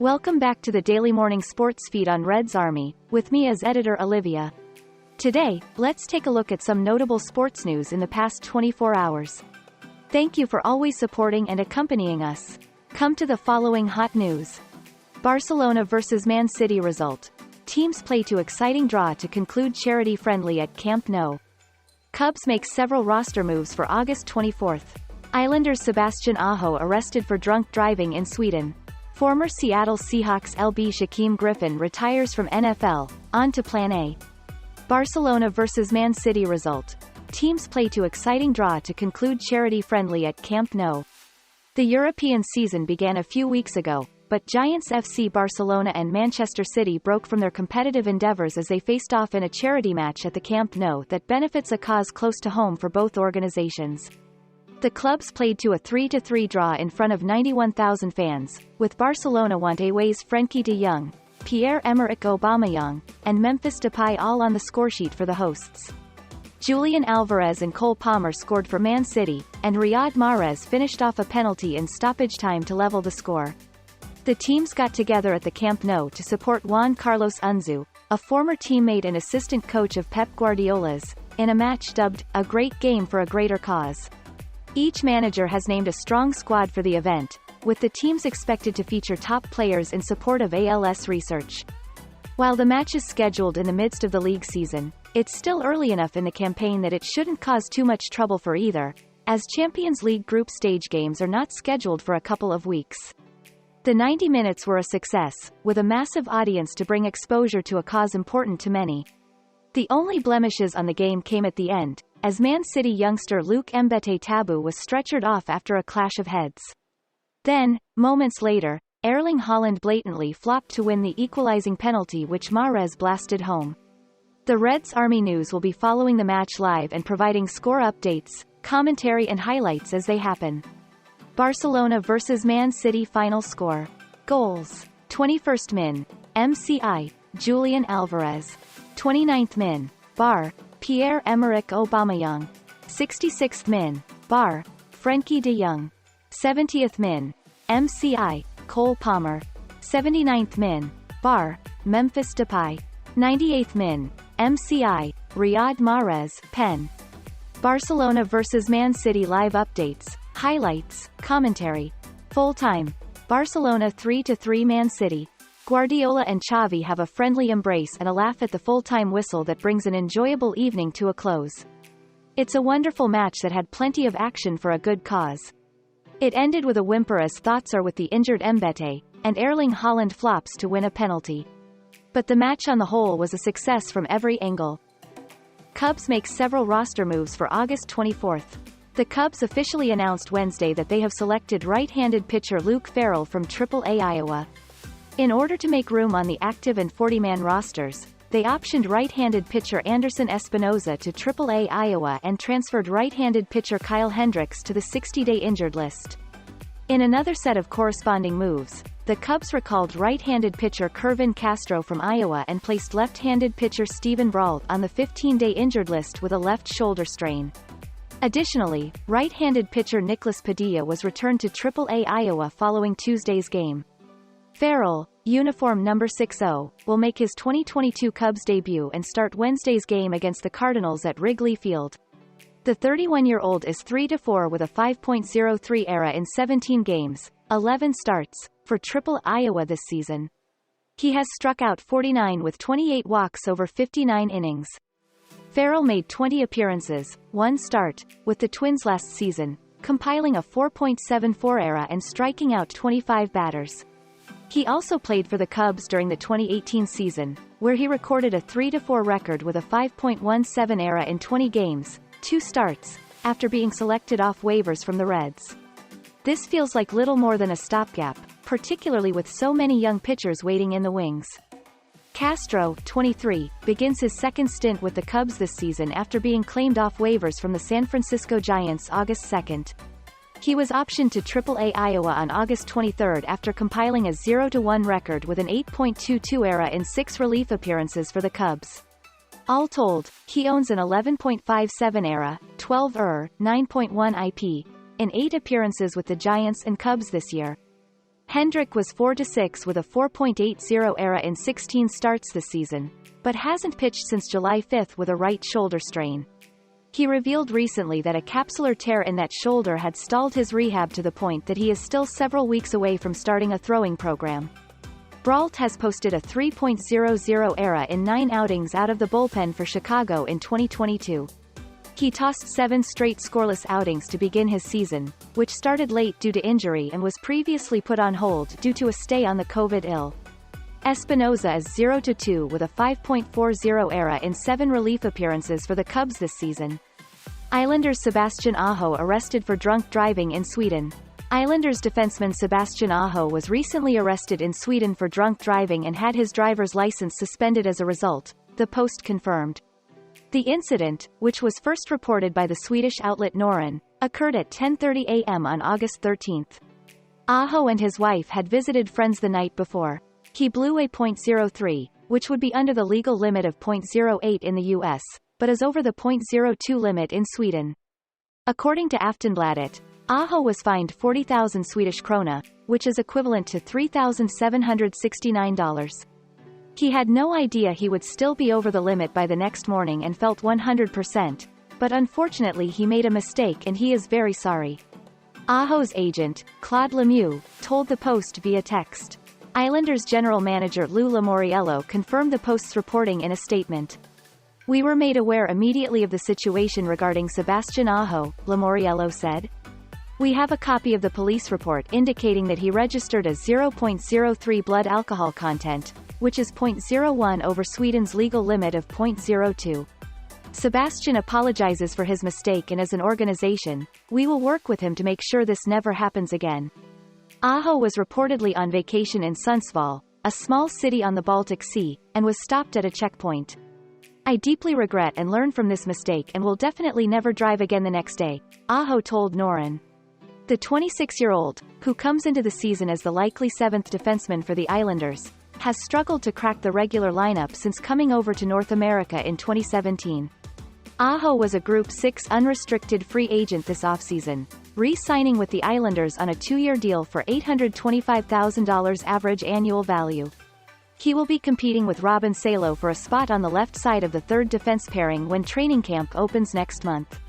Welcome back to the Daily Morning Sports Feed on Reds Army, with me as editor Olivia. Today, let's take a look at some notable sports news in the past 24 hours. Thank you for always supporting and accompanying us. Come to the following hot news. Barcelona vs Man City result. Teams play to exciting draw to conclude charity friendly at Camp Nou. Cubs make several roster moves for August 24. Islanders Sebastian Aho arrested for drunk driving in Sweden. Former Seattle Seahawks LB Shaquem Griffin retires from NFL, on to Plan A. Barcelona vs Man City result. Teams play to exciting draw to conclude charity friendly at Camp Nou. The European season began a few weeks ago, but Giants FC Barcelona and Manchester City broke from their competitive endeavors as they faced off in a charity match at the Camp Nou that benefits a cause close to home for both organizations. The clubs played to a 3-3 draw in front of 91,000 fans, with Barcelona want away's Frenkie de Jong, Pierre-Emerick Aubameyang, and Memphis Depay all on the scoresheet for the hosts. Julian Alvarez and Cole Palmer scored for Man City, and Riyad Mahrez finished off a penalty in stoppage time to level the score. The teams got together at the Camp Nou to support Juan Carlos Unzu, a former teammate and assistant coach of Pep Guardiola's, in a match dubbed, "A Great Game for a Greater Cause." Each manager has named a strong squad for the event, with the teams expected to feature top players in support of ALS research. While the match is scheduled in the midst of the league season, it's still early enough in the campaign that it shouldn't cause too much trouble for either, as Champions League group stage games are not scheduled for a couple of weeks. The 90 minutes were a success, with a massive audience to bring exposure to a cause important to many. The only blemishes on the game came at the end, as Man City youngster Luc Mbete Tabu was stretchered off after a clash of heads. Then, moments later, Erling Haaland blatantly flopped to win the equalizing penalty which Mahrez blasted home. The Reds Army News will be following the match live and providing score updates, commentary and highlights as they happen. Barcelona vs Man City final score. Goals. 21st min. MCI, Julian Alvarez. 29th min. Bar. Pierre-Emerick Aubameyang. 66th min. Bar. Frenkie de Jong. 70th min. MCI, Cole Palmer. 79th min. Bar. Memphis Depay. 98th min. MCI, Riyad Mahrez, pen. Barcelona vs Man City live updates, highlights, commentary. Full time. Barcelona 3-3 Man City. Guardiola and Xavi have a friendly embrace and a laugh at the full-time whistle that brings an enjoyable evening to a close. It's a wonderful match that had plenty of action for a good cause. It ended with a whimper as thoughts are with the injured Mbete, and Erling Haaland flops to win a penalty. But the match on the whole was a success from every angle. Cubs make several roster moves for August 24. The Cubs officially announced Wednesday that they have selected right-handed pitcher Luke Farrell from Triple-A Iowa. In order to make room on the active and 40-man rosters, they optioned right-handed pitcher Anderson Espinoza to Triple-A Iowa and transferred right-handed pitcher Kyle Hendricks to the 60-day injured list. In another set of corresponding moves, the Cubs recalled right-handed pitcher Kervin Castro from Iowa and placed left-handed pitcher Steven Brault on the 15-day injured list with a left shoulder strain. Additionally, right-handed pitcher Nicholas Padilla was returned to Triple-A Iowa following Tuesday's game. Farrell, uniform number 60, will make his 2022 Cubs debut and start Wednesday's game against the Cardinals at Wrigley Field. The 31-year-old is 3-4 with a 5.03 ERA in 17 games, 11 starts, for Triple Iowa this season. He has struck out 49 with 28 walks over 59 innings. Farrell made 20 appearances, 1 start, with the Twins last season, compiling a 4.74 ERA and striking out 25 batters. He also played for the Cubs during the 2018 season, where he recorded a 3-4 record with a 5.17 ERA in 20 games, 2 starts, after being selected off waivers from the Reds. This feels like little more than a stopgap, particularly with so many young pitchers waiting in the wings. Castro, 23, begins his second stint with the Cubs this season after being claimed off waivers from the San Francisco Giants August 2. He was optioned to Triple-A Iowa on August 23 after compiling a 0-1 record with an 8.22 ERA in 6 relief appearances for the Cubs. All told, he owns an 11.57 ERA, 12 9.1 IP, in 8 appearances with the Giants and Cubs this year. Hendrick was 4-6 with a 4.80 ERA in 16 starts this season, but hasn't pitched since July 5 with a right shoulder strain. He revealed recently that a capsular tear in that shoulder had stalled his rehab to the point that he is still several weeks away from starting a throwing program. Brault has posted a 3.00 ERA in 9 outings out of the bullpen for Chicago in 2022. He tossed 7 straight scoreless outings to begin his season, which started late due to injury and was previously put on hold due to a stay on the COVID ill. Espinoza is 0-2 with a 5.40 ERA in 7 relief appearances for the Cubs this season. Islanders' Sebastian Aho arrested for drunk driving in Sweden. Islanders defenseman Sebastian Aho was recently arrested in Sweden for drunk driving and had his driver's license suspended as a result, the Post confirmed. The incident, which was first reported by the Swedish outlet Norren, occurred at 10:30 a.m. on August 13. Aho and his wife had visited friends the night before. He blew a .03, which would be under the legal limit of .08 in the U.S., but is over the .02 limit in Sweden. According to Aftonbladet, Aho was fined 40,000 Swedish krona, which is equivalent to $3,769. He had no idea he would still be over the limit by the next morning and felt 100%, but unfortunately he made a mistake and he is very sorry. Aho's agent, Claude Lemieux, told the Post via text. Islanders general manager Lou Lamoriello confirmed the Post's reporting in a statement. "We were made aware immediately of the situation regarding Sebastian Aho," Lamoriello said. "We have a copy of the police report indicating that he registered a 0.03 blood alcohol content, which is .01 over Sweden's legal limit of .02. Sebastian apologizes for his mistake and as an organization, we will work with him to make sure this never happens again." Aho was reportedly on vacation in Sundsvall, a small city on the Baltic Sea, and was stopped at a checkpoint. "I deeply regret and learn from this mistake and will definitely never drive again the next day," Aho told Norren. The 26-year-old, who comes into the season as the likely 7th defenseman for the Islanders, has struggled to crack the regular lineup since coming over to North America in 2017. Aho was a Group 6 unrestricted free agent this offseason, re-signing with the Islanders on a 2-year deal for $825,000 average annual value. He will be competing with Robin Salo for a spot on the left side of the third defense pairing when training camp opens next month.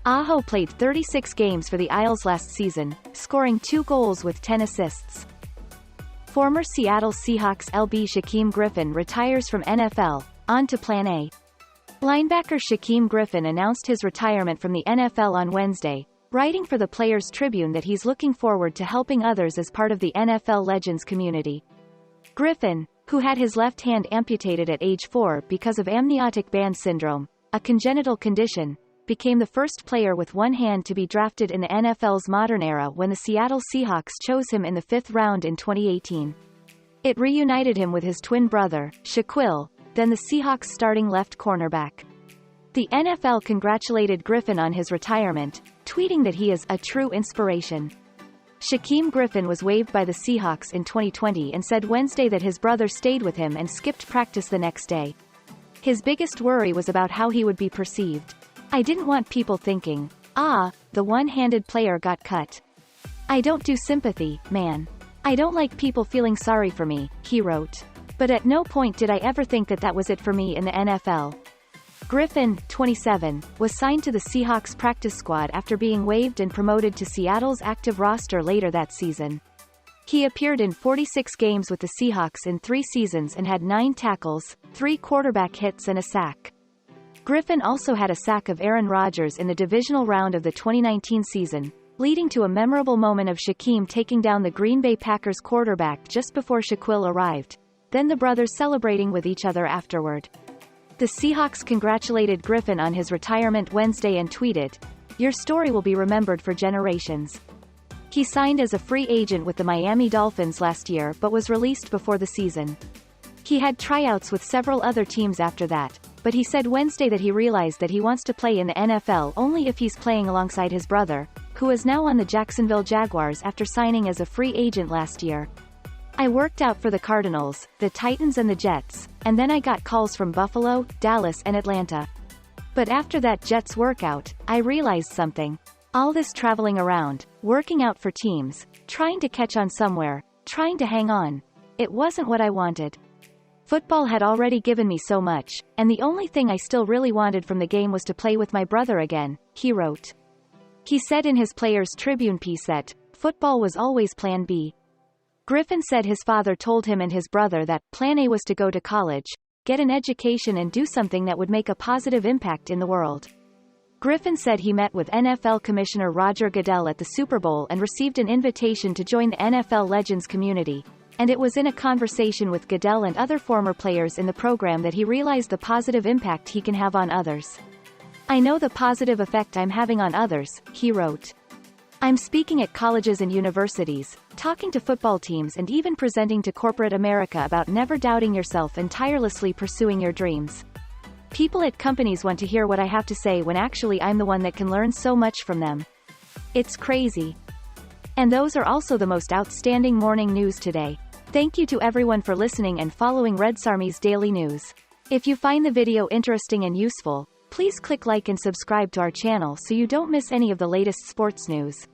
Aho played 36 games for the Isles last season, scoring 2 goals with 10 assists. Former Seattle Seahawks LB Shaquem Griffin retires from NFL, on to Plan A. Linebacker Shaquem Griffin announced his retirement from the NFL on Wednesday, writing for the Players Tribune that he's looking forward to helping others as part of the NFL Legends community. Griffin, who had his left hand amputated at age 4 because of amniotic band syndrome, a congenital condition, became the first player with one hand to be drafted in the NFL's modern era when the Seattle Seahawks chose him in the 5th round in 2018. It reunited him with his twin brother, Shaquille, then the Seahawks' starting left cornerback. The NFL congratulated Griffin on his retirement, tweeting that he is a true inspiration. Shaquem Griffin was waived by the Seahawks in 2020 and said Wednesday that his brother stayed with him and skipped practice the next day. His biggest worry was about how he would be perceived. "I didn't want people thinking, the one-handed player got cut. I don't do sympathy, man. I don't like people feeling sorry for me," he wrote. "But at no point did I ever think that that was it for me in the NFL." Griffin, 27, was signed to the Seahawks practice squad after being waived and promoted to Seattle's active roster later that season. He appeared in 46 games with the Seahawks in 3 seasons and had 9 tackles, 3 quarterback hits and a sack. Griffin also had a sack of Aaron Rodgers in the divisional round of the 2019 season, leading to a memorable moment of Shaquem taking down the Green Bay Packers quarterback just before Shaquille arrived, then the brothers celebrating with each other afterward. The Seahawks congratulated Griffin on his retirement Wednesday and tweeted, "Your story will be remembered for generations." He signed as a free agent with the Miami Dolphins last year but was released before the season. He had tryouts with several other teams after that, but he said Wednesday that he realized that he wants to play in the NFL only if he's playing alongside his brother, who is now on the Jacksonville Jaguars after signing as a free agent last year. "I worked out for the Cardinals, the Titans and the Jets, and then I got calls from Buffalo, Dallas and Atlanta. But after that Jets workout, I realized something. All this traveling around, working out for teams, trying to catch on somewhere, kept trying to hang on. It wasn't what I wanted. Football had already given me so much, and the only thing I still really wanted from the game was to play with my brother again, he wrote. He said in his Players' Tribune piece that, football was always Plan B. Griffin said his father told him and his brother that Plan A was to go to college, get an education and do something that would make a positive impact in the world. Griffin said he met with NFL Commissioner Roger Goodell at the Super Bowl and received an invitation to join the NFL Legends community, and it was in a conversation with Goodell and other former players in the program that he realized the positive impact he can have on others. I know the positive effect I'm having on others, he wrote. I'm speaking at colleges and universities, talking to football teams and even presenting to corporate America about never doubting yourself and tirelessly pursuing your dreams. People at companies want to hear what I have to say when actually I'm the one that can learn so much from them. It's crazy. And those are also the most outstanding morning news today. Thank you to everyone for listening and following redsarmy's daily news. If you find the video interesting and useful, please click like and subscribe to our channel so you don't miss any of the latest sports news.